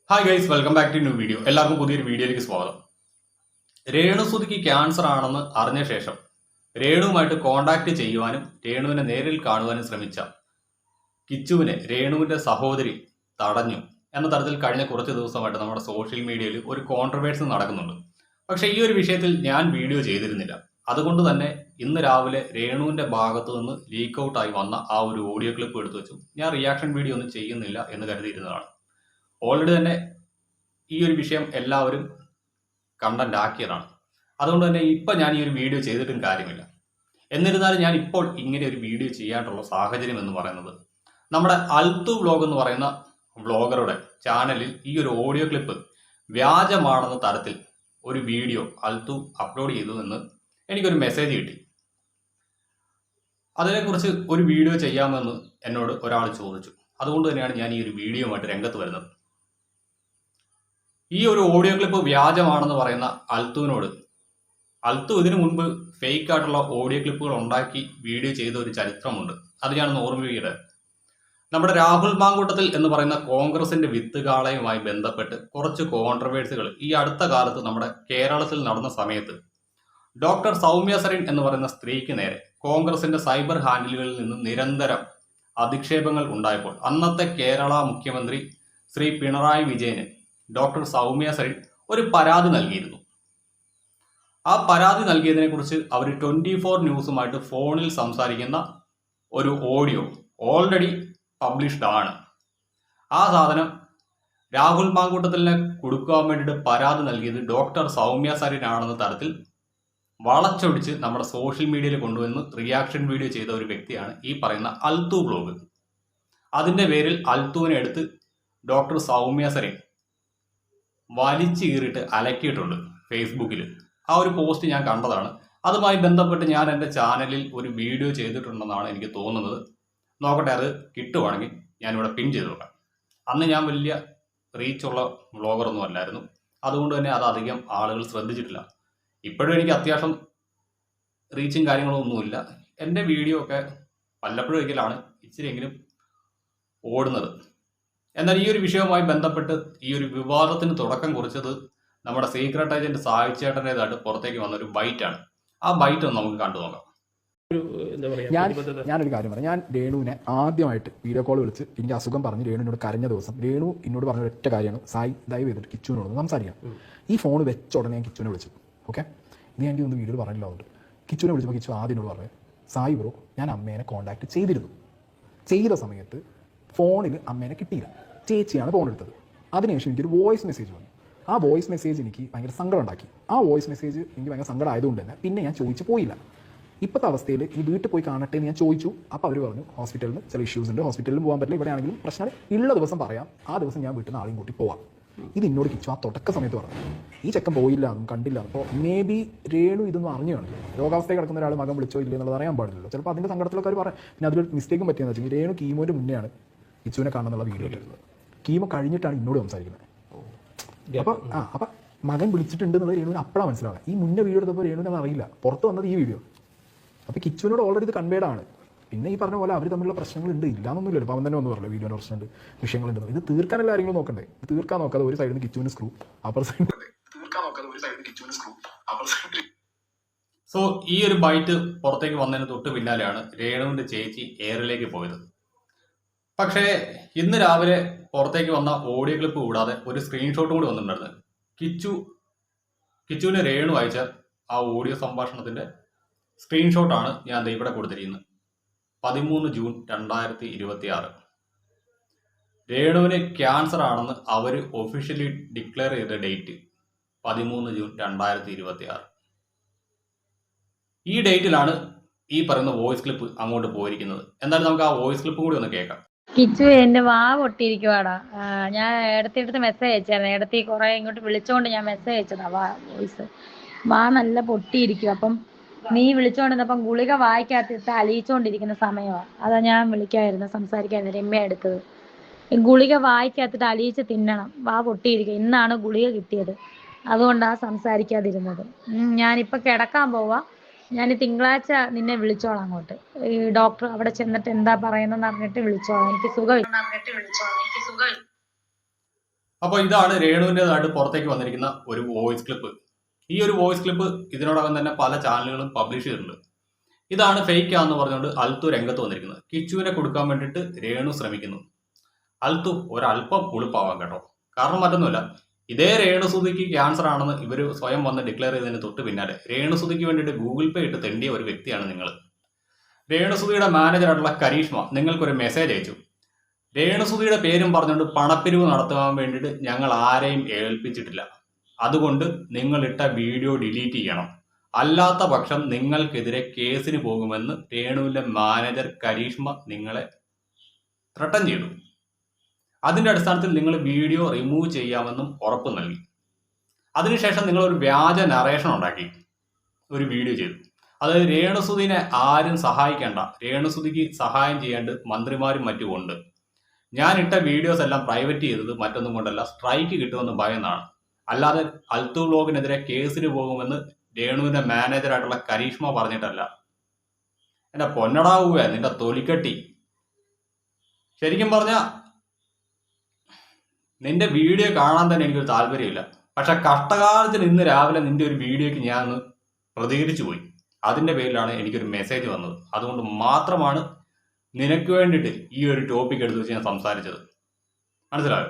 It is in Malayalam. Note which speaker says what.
Speaker 1: Hi guys, welcome back to new video. എല്ലാവർക്കും പുതിയൊരു വീഡിയോയിലേക്ക് സ്വാഗതം. രേണുസുതിക്ക് ക്യാൻസർ ആണെന്ന് അറിഞ്ഞ ശേഷം രേണുവുമായിട്ട് കോണ്ടാക്ട് ചെയ്യുവാനും രേണുവിനെ നേരിൽ കാണുവാനും ശ്രമിച്ച കിച്ചുവിനെ രേണുവിന്റെ സഹോദരി തടഞ്ഞു എന്ന തരത്തിൽ കഴിഞ്ഞ കുറച്ച് ദിവസമായിട്ട് നമ്മുടെ സോഷ്യൽ മീഡിയയിൽ ഒരു കോൺട്രവേഴ്സി നടക്കുന്നുണ്ട്. പക്ഷേ ഈ ഒരു വിഷയത്തിൽ ഞാൻ വീഡിയോ ചെയ്തിരുന്നില്ല. അതുകൊണ്ട് തന്നെ ഇന്ന് രാവിലെ രേണുവിന്റെ ഭാഗത്തു നിന്ന് ലീക്ക് ഔട്ടായി വന്ന ആ ഒരു ഓഡിയോ ക്ലിപ്പ് എടുത്തു വെച്ചു. ഞാൻ റിയാക്ഷൻ വീഡിയോ ഒന്നും ചെയ്യുന്നില്ല എന്ന് കരുതിയിരുന്നതാണ്. ഓൾറെഡി തന്നെ ഈ ഒരു വിഷയം എല്ലാവരും കണ്ടന്റ് ആക്കിയതാണ്. അതുകൊണ്ട് തന്നെ ഇപ്പം ഞാൻ ഈ ഒരു വീഡിയോ ചെയ്തിട്ടും കാര്യമില്ല. എന്നിരുന്നാലും ഞാൻ ഇപ്പോൾ ഇങ്ങനെ ഒരു വീഡിയോ ചെയ്യാനുള്ള സാഹചര്യം എന്ന് പറയുന്നത്, നമ്മുടെ അൽത്തു വ്ലോഗ് എന്ന് പറയുന്ന വ്ലോഗറുടെ ചാനലിൽ ഈ ഒരു ഓഡിയോ ക്ലിപ്പ് വ്യാജമാണെന്ന തരത്തിൽ ഒരു വീഡിയോ അൽത്തു അപ്ലോഡ് ചെയ്തു എന്ന് എനിക്കൊരു മെസ്സേജ് കിട്ടി. അതിനെക്കുറിച്ച് ഒരു വീഡിയോ ചെയ്യാമെന്ന് എന്നോട് ഒരാൾ ചോദിച്ചു. അതുകൊണ്ട് തന്നെയാണ് ഞാൻ ഈ ഒരു വീഡിയോയുമായിട്ട് രംഗത്ത് വരുന്നത്. ഈ ഒരു ഓഡിയോ ക്ലിപ്പ് വ്യാജമാണെന്ന് പറയുന്ന അൽത്തു ഇതിനു മുൻപ് ഫേക്ക് ആയിട്ടുള്ള ഓഡിയോ ക്ലിപ്പുകൾ ഉണ്ടാക്കി വീഡിയോ ചെയ്ത ഒരു ചരിത്രമുണ്ട്. അത് ഞാനൊന്ന് ഓർമ്മിപ്പിക്കട്ടെ. നമ്മുടെ രാഹുൽ മാങ്കൂട്ടത്തിൽ എന്ന് പറയുന്ന കോൺഗ്രസിന്റെ വിത്തുകാളയുമായി ബന്ധപ്പെട്ട് കുറച്ച് കോൺട്രവേഴ്സികൾ ഈ അടുത്ത കാലത്ത് നമ്മുടെ കേരളത്തിൽ നടന്ന സമയത്ത് ഡോക്ടർ സൗമ്യ സരിൻ എന്ന് പറയുന്ന സ്ത്രീക്ക് നേരെ കോൺഗ്രസിന്റെ സൈബർ ഹാൻഡിലുകളിൽ നിന്ന് നിരന്തരം അധിക്ഷേപങ്ങൾ ഉണ്ടായപ്പോൾ അന്നത്തെ കേരള മുഖ്യമന്ത്രി ശ്രീ പിണറായി വിജയന് ഡോക്ടർ സൗമ്യ സരിൻ ഒരു പരാതി നൽകിയിരുന്നു. ആ പരാതി നൽകിയതിനെ കുറിച്ച് അവർ 24 ന്യൂസുമായിട്ട് ഫോണിൽ സംസാരിക്കുന്ന ഒരു ഓഡിയോ ഓൾറെഡി പബ്ലിഷ്ഡ് ആണ്. ആ സാധനം രാഹുൽ മാങ്കൂട്ടത്തിലിനെ കൊടുക്കാൻ വേണ്ടിയിട്ട് പരാതി നൽകിയത് ഡോക്ടർ സൗമ്യ സരിൻ ആണെന്ന തരത്തിൽ വളച്ചൊടിച്ച് നമ്മുടെ സോഷ്യൽ മീഡിയയിൽ കൊണ്ടുവന്ന് റിയാക്ഷൻ വീഡിയോ ചെയ്ത ഒരു വ്യക്തിയാണ് ഈ പറയുന്ന അൽത്തു ബ്ലോഗ്. അതിൻ്റെ പേരിൽ അൽത്തുവിനെ എടുത്ത് ഡോക്ടർ സൗമ്യ സരിൻ വലിച്ചു കീറിയിട്ട് അലക്കിയിട്ടുണ്ട് ഫേസ്ബുക്കിൽ. ആ ഒരു പോസ്റ്റ് ഞാൻ കണ്ടതാണ്. അതുമായി ബന്ധപ്പെട്ട് ഞാൻ എൻ്റെ ചാനലിൽ ഒരു വീഡിയോ ചെയ്തിട്ടുണ്ടെന്നാണ് എനിക്ക് തോന്നുന്നത്. നോക്കട്ടെ, അത് കിട്ടുവാണെങ്കിൽ ഞാനിവിടെ പിൻ ചെയ്ത് നോക്കാം. അന്ന് ഞാൻ വലിയ റീച്ചുള്ള വ്ളോഗറൊന്നും അല്ലായിരുന്നു. അതുകൊണ്ട് തന്നെ അത് അധികം ആളുകൾ ശ്രദ്ധിച്ചിട്ടില്ല. ഇപ്പോഴും എനിക്ക് അത്യാവശ്യം റീച്ചും കാര്യങ്ങളും ഒന്നുമില്ല. എൻ്റെ വീഡിയോ ഒക്കെ വല്ലപ്പോഴും ഒരിക്കലാണ് ഇച്ചിരിയെങ്കിലും ഓടുന്നത്. എന്നാൽ ഈ ഒരു വിഷയവുമായി ബന്ധപ്പെട്ട് ഈ ഒരു വിവാദത്തിന് തുടക്കം കുറിച്ചത് നമ്മുടെ സീക്രട്ട് ഏജന്റ് സാഹിച്ചേട്ടൻ്റെതായിട്ട് പുറത്തേക്ക് വന്ന ഒരു ബൈറ്റാണ്. ആ ബൈറ്റ് ഒന്ന് നമുക്ക് കണ്ടു നോക്കാം.
Speaker 2: ഞാനൊരു കാര്യം പറയാം. ഞാൻ രേണുവിനെ ആദ്യമായിട്ട് വീഡിയോ കോൾ വിളിച്ച് എനിക്ക് അസുഖം പറഞ്ഞ് രേണുവിനോട് കരഞ്ഞ ദിവസം രേണു എന്നോട് പറഞ്ഞ ഒറ്റ കാര്യമാണ്, സായി ദയവ് ചെയ്തിട്ട് കിച്ചുവിനോട് സംസാരിക്കാം. ഈ ഫോൺ വെച്ച ഉടനെ ഞാൻ കിച്ചുവിനെ വിളിച്ചു. ഓക്കെ, ഇത് ഞാൻ ഒന്ന് വീഡിയോ പറഞ്ഞില്ല. അതുകൊണ്ട് കിച്ചുവിനെ വിളിച്ചപ്പോൾ കിച്ചു ആദ്യനോട് പറഞ്ഞു, സായി ബ്രോ, ഞാൻ അമ്മേനെ കോൺടാക്ട് ചെയ്തിരുന്നു. ചെയ്ത സമയത്ത് ഫോണിൽ അമ്മേനെ കിട്ടിയില്ല, ചേച്ചിയാണ് ഫോൺ എടുത്തത്. അതിനുശേഷം എനിക്കൊരു വോയിസ് മെസ്സേജ് വന്നു. ആ വോയിസ് മെസ്സേജ് എനിക്ക് ഭയങ്കര സങ്കടം ഉണ്ടാക്കി. ആ വോയിസ് മെസ്സേജ് എനിക്ക് ഭയങ്കര സങ്കടം ആയതുകൊണ്ട് തന്നെ പിന്നെ ഞാൻ ചോദിച്ചു പോയില്ല. ഇപ്പോഴത്തെ അവസ്ഥയിൽ ഈ വീട്ടിൽ പോയി കാണട്ടെ എന്ന് ഞാൻ ചോദിച്ചു. അപ്പോൾ അവർ പറഞ്ഞു ഹോസ്പിറ്റലിൽ ചില ഇഷ്യൂസ് ഉണ്ട്, ഹോസ്പിറ്റലിലും പോകാൻ പറ്റില്ല, ഇവിടെ ആണെങ്കിലും പ്രശ്നം ഉള്ള ദിവസം പറയാം, ആ ദിവസം ഞാൻ വീട്ടിൽ നിന്ന് ആളെയും കൂട്ടി പോവാം. ഇത് എന്നോട് കിച്ചു ആ തുടക്ക സമയത്ത് പറഞ്ഞു. ഈ ചെക്കൻ പോയില്ല എന്നും കണ്ടില്ല. അപ്പോൾ മേ ബി രേണു ഇതൊന്നും അറിഞ്ഞു കാണും. രോഗാവസ്ഥയിൽ കിടക്കുന്ന ഒരാൾ മകൻ വിളിച്ചോ ഇല്ല എന്നുള്ളത് അറിയാൻ പാടില്ലല്ലോ. ചിലപ്പോൾ അതിൻ്റെ സങ്കടത്തിലൊക്കെ അവർ പറയാം. പിന്നെ അതിലൊരു മിസ്റ്റേക്കും പറ്റിയെന്ന് വെച്ചാൽ രേണു കീമോൻ്റെ മുന്നെയാണ് കിച്ചുവിനെ കാണുന്നുള്ള വീഡിയോ ഇട്ടിരുന്നത്. കീമോ കഴിഞ്ഞിട്ടാണ് എന്നോട് സംസാരിക്കുന്നത്. അപ്പം മകൻ വിളിച്ചിട്ടുണ്ട് എന്നുള്ളത് രേണുവിന് അപ്പോഴാണ് മനസ്സിലാവുക. ഈ മുന്നേ വീഡിയോ എടുത്തപ്പോൾ രേണുവിന് അറിയില്ല, പുറത്ത് വന്നത് ഈ വീഡിയോ. അപ്പോൾ കിച്ചുവിനോട് ഓൾറെഡി ഇത് കൺവേഡാണ്. പിന്നെ ഈ പറഞ്ഞ പോലെ അവർ തമ്മിലുള്ള പ്രശ്നങ്ങളുണ്ട്, ഇല്ലാന്നൊന്നുമില്ലല്ലോ. അപ്പോൾ അവൻ തന്നെ ഒന്ന് പറഞ്ഞു വീഡിയോയുടെ പ്രശ്നമുണ്ട്, വിഷയങ്ങളുണ്ട്. ഇത് തീർക്കാനല്ല ആരെങ്കിലും നോക്കണ്ടേ? തീർക്കാൻ നോക്കാതെ ഒരു സൈഡിൽ നിന്ന് കിച്ചുവിന് സ്ക്രൂ, അപ്പർ സൈഡിൽ
Speaker 1: സോ ഈ ഒരു ബൈറ്റ് പുറത്തേക്ക് വന്നതിന് തൊട്ട് പിന്നാലെയാണ് രേണുവിന്റെ ചേച്ചി എയറിലേക്ക് പോയത്. പക്ഷേ ഇന്ന് രാവിലെ പുറത്തേക്ക് വന്ന ഓഡിയോ ക്ലിപ്പ് കൂടാതെ ഒരു സ്ക്രീൻഷോട്ടും കൂടി വന്നിട്ടുണ്ടായിരുന്നു. കിച്ചുവിന് രേണു അയച്ച ആ ഓഡിയോ സംഭാഷണത്തിന്റെ സ്ക്രീൻഷോട്ടാണ് ഞാൻ ഇവിടെ കൊടുത്തിരിക്കുന്നത്. 13 ജൂൺ 2026. രേണുവിന് ക്യാൻസർ ആണെന്ന് അവർ ഒഫീഷ്യലി ഡിക്ലെയർ ചെയ്ത ഡേറ്റ് 13 ജൂൺ 2026. ഈ ഡേറ്റിലാണ് ഈ പറയുന്ന വോയിസ് ക്ലിപ്പ് അങ്ങോട്ട് പോയിരിക്കുന്നത്. എന്തായാലും നമുക്ക് ആ വോയിസ് ക്ലിപ്പ് കൂടി ഒന്ന് കേൾക്കാം.
Speaker 3: കിച്ചു, എന്റെ വാ പൊട്ടിയിരിക്കുവാടാ. ഞാൻ ഇടത്തിടുത്ത് മെസ്സേജ് അയച്ചായിരുന്നു. ഇടത്തി കുറെ ഇങ്ങോട്ട് വിളിച്ചോണ്ട് ഞാൻ മെസ്സേജ് അയച്ചതാ. വോയിസ് വാ നല്ല പൊട്ടിയിരിക്കും. അപ്പം നീ വിളിച്ചോണ്ടിരുന്നപ്പം ഗുളിക വായിക്കാത്തിട്ട് അലിയിച്ചോണ്ടിരിക്കുന്ന സമയമാണ്. അതാ ഞാൻ വിളിക്കായിരുന്നു, സംസാരിക്കായിരുന്നു. രമ്യ എടുത്തത്. ഈ ഗുളിക വായിക്കാത്തിട്ട് അലിയിച്ച് തിന്നണം, വാ പൊട്ടിയിരിക്കും. ഇന്നാണ് ഗുളിക കിട്ടിയത്, അതുകൊണ്ടാണ് സംസാരിക്കാതിരുന്നത്. ഞാനിപ്പോൾ കിടക്കാൻ പോവാ. ഞാൻ തിങ്കളാഴ്ച നിന്നെ വിളിച്ചോളാം അങ്ങോട്ട്. ഈ ഡോക്ടർ അവിടെ ചെന്നിട്ട് എന്താ പറയുന്നതെന്ന് അറിഞ്ഞിട്ട് വിളിച്ചോളാം. എനിക്ക് സുഖമില്ല.
Speaker 1: അപ്പോൾ ഇതാണ് രേണുവിൻ്റെതായിട്ട് പുറത്തേക്ക് വന്നിരിക്കുന്ന ഒരു വോയിസ് ക്ലിപ്പ്. ഈ ഒരു വോയിസ് ക്ലിപ്പ് ഇതിനോടകം തന്നെ പല ചാനലുകളും പബ്ലിഷ് ചെയ്തിട്ടുണ്ട്. ഇതാണ് ഫേക്ക് ആണെന്ന് പറഞ്ഞുകൊണ്ട് അൽത്തു രംഗത്ത് വന്നിരിക്കുന്നത്. കിച്ചുവിനെ കൊടുക്കാൻ വേണ്ടിയിട്ട് രേണു ശ്രമിക്കുന്നു. അൽത്തു ഒരല്പം ഉളുപ്പാവാം കേട്ടോ. കാരണം മറ്റൊന്നുമില്ല, ഇതേ രേണുസുതിക്ക് ക്യാൻസർ ആണെന്ന് ഇവർ സ്വയം വന്ന് ഡിക്ലെയർ ചെയ്തതിന് തൊട്ട് പിന്നാലെ രേണുസുതിക്ക് വേണ്ടിയിട്ട് ഗൂഗിൾ പേ ഇട്ട് തെണ്ടിയ ഒരു വ്യക്തിയാണ് നിങ്ങൾ. രേണുസുതിയുടെ മാനേജറായിട്ടുള്ള കരീഷ്മ നിങ്ങൾക്കൊരു മെസ്സേജ് അയച്ചു. രേണുസുതിയുടെ പേരും പറഞ്ഞുകൊണ്ട് പണപ്പിരിവ് നടത്താൻ വേണ്ടിയിട്ട് ഞങ്ങൾ ആരെയും ഏൽപ്പിച്ചിട്ടില്ല. അതുകൊണ്ട് നിങ്ങൾ ഇട്ട വീഡിയോ ഡിലീറ്റ് ചെയ്യണം. അല്ലാത്ത പക്ഷം നിങ്ങൾക്കെതിരെ കേസിന് പോകുമെന്ന് രേണുവിൻ്റെ മാനേജർ കരീഷ്മ നിങ്ങളെ ത്രട്ടൻ ചെയ്തു. അതിൻ്റെ അടിസ്ഥാനത്തിൽ നിങ്ങൾ വീഡിയോ റിമൂവ് ചെയ്യാമെന്നും ഉറപ്പ് നൽകി. അതിനുശേഷം നിങ്ങൾ ഒരു വ്യാജ നറേഷൻ ഉണ്ടാക്കി ഒരു വീഡിയോ ചെയ്തു. അതായത് രേണുസുതിനെ ആരും സഹായിക്കേണ്ട, രേണുസുതിക്ക് സഹായം ചെയ്യേണ്ട മന്ത്രിമാരും മറ്റും ഉണ്ട്. ഞാൻ ഇട്ട വീഡിയോസ് എല്ലാം പ്രൈവറ്റ് ചെയ്തത് മറ്റൊന്നും കൊണ്ടല്ല, സ്ട്രൈക്ക് കിട്ടുമെന്ന് ഭയന്നാണ്. അല്ലാതെ അൽത്തു വ്ലോഗിനെതിരെ കേസിന് പോകുമെന്ന് രേണുവിൻ്റെ മാനേജറായിട്ടുള്ള കരീഷ്മ പറഞ്ഞിട്ടല്ല. എൻ്റെ പൊന്നടാവുക നിന്റെ തൊലിക്കട്ടി. ശരിക്കും പറഞ്ഞാൽ നിന്റെ വീഡിയോ കാണാൻ തന്നെ എനിക്കൊരു താല്പര്യമില്ല. പക്ഷെ കഷ്ടകാലത്തിന് ഇന്ന് രാവിലെ നിന്റെ ഒരു വീഡിയോയ്ക്ക് ഞാൻ ഒന്ന് പ്രതികരിച്ചു പോയി. അതിൻ്റെ പേരിലാണ് എനിക്കൊരു മെസ്സേജ് വന്നത്. അതുകൊണ്ട് മാത്രമാണ് നിനക്ക് വേണ്ടിയിട്ട് ഈ ഒരു ടോപ്പിക് എടുത്ത് വെച്ച് ഞാൻ സംസാരിച്ചത്. മനസ്സിലായോ?